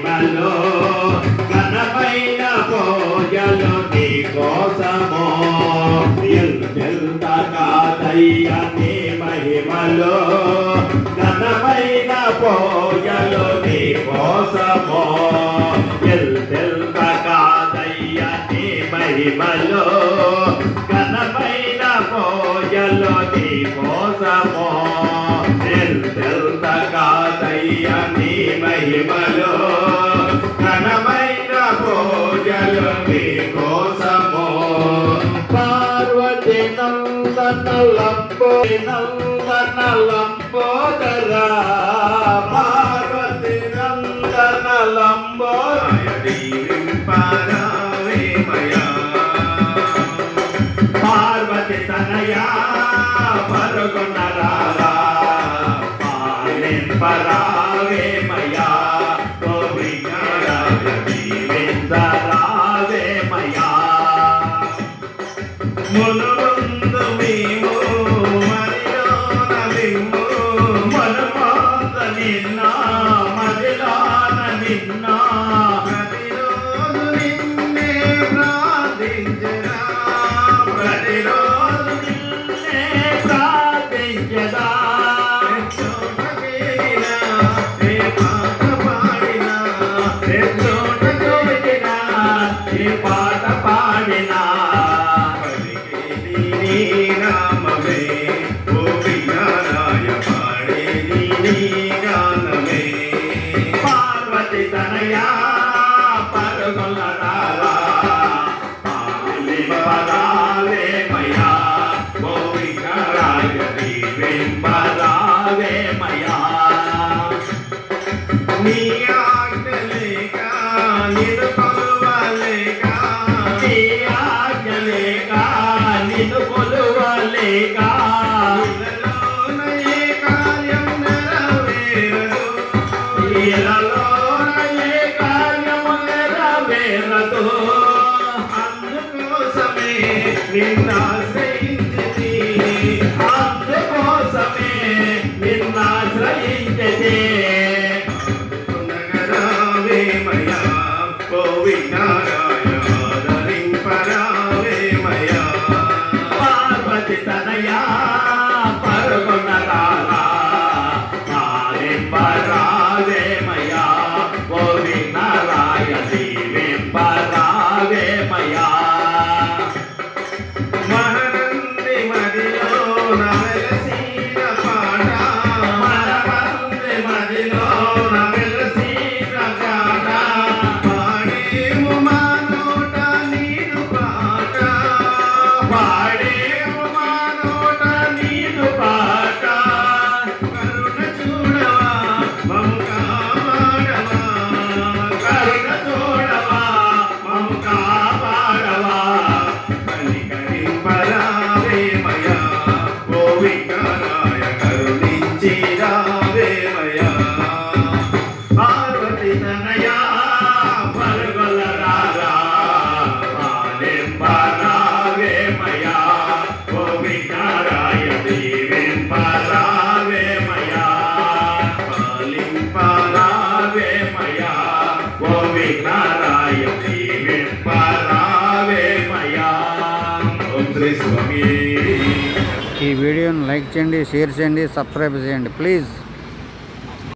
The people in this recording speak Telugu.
మహిమలో ఘనమైన పూజలు నీ కోసమో ఎంత కాదయ్య నీ మహిమలో ఘనమైన పూజలు నీ కోసమో ఎంత కాదయ్య నీ మహిమలో ఘనమైన పూజలు నీ కోసమో ఎంత కాదయ్య నీ మహిమలో ఘనమైన పూజలు నీ కోసమో పార్వతి నందన లంబోదరా పార్వతి నందన లంబోదరా పార్వతి తనయా పరుగునరారా పరావే మయా గోవిందరావే మయా మునుందు మేము మరిలోన విమ్ము మనుమాత నిన్న మదిలాన నిన్న ప్రతిరోజు నిన్నే ప్రార్థించరా ప్రతిరోజు నిన్నే ప్రార్థించదా పాట పాడినా రామమే గోవిందరాయ పాడే నీ గానమే పార్వతి తనయా పరుగులరారా పరావే మయా గోవిందరాయ పరావే మయా నీ ఆజ్ఞలేక నిన్ను కొలువలేక నీ ఆజ్ఞలేక నిన్ను కొలువలేక ఇలలోన ఏ కార్యం నెరవేరదు ఇలలోన ఏ కార్యము నెరవేరదు అందుకోసమే నిన్నాశ్రయించితి అందుకోసమే నిన్నాశ్రయించితి మయా గోవిందరాయ ఆదరింపరావే మయా పార్వతి తనయా పరుగునరారా ఆదరింపరావే మయా గోవిందరాయ దీవింపరావే మయా మహనంది మదిలో నవలసీన పాట మహనంది మదిలో నవలసీన పాట పాడేము మా నోట నీదు పాట పాడేము మా నోట నీదు పాట కరుణ చూడవా మము కాపాడవా కరుణ చూడవా మము కాపాడవా కనికరింపరావే మయా గోవిందరాయ కరుణించి రావే మయా పార్వతి తనయా పరుగులరారా ఆలింపరావే మయా గోవిందరాయ దీవింపరావే మయా పాలింపరావే మయా గోవిందరాయ దీవింపరావే మయా ఓం శ్రీ స్వామి. ఈ వీడియోని లైక్ చేయండి, షేర్ చేయండి, సబ్స్క్రైబ్ చేయండి ప్లీజ్.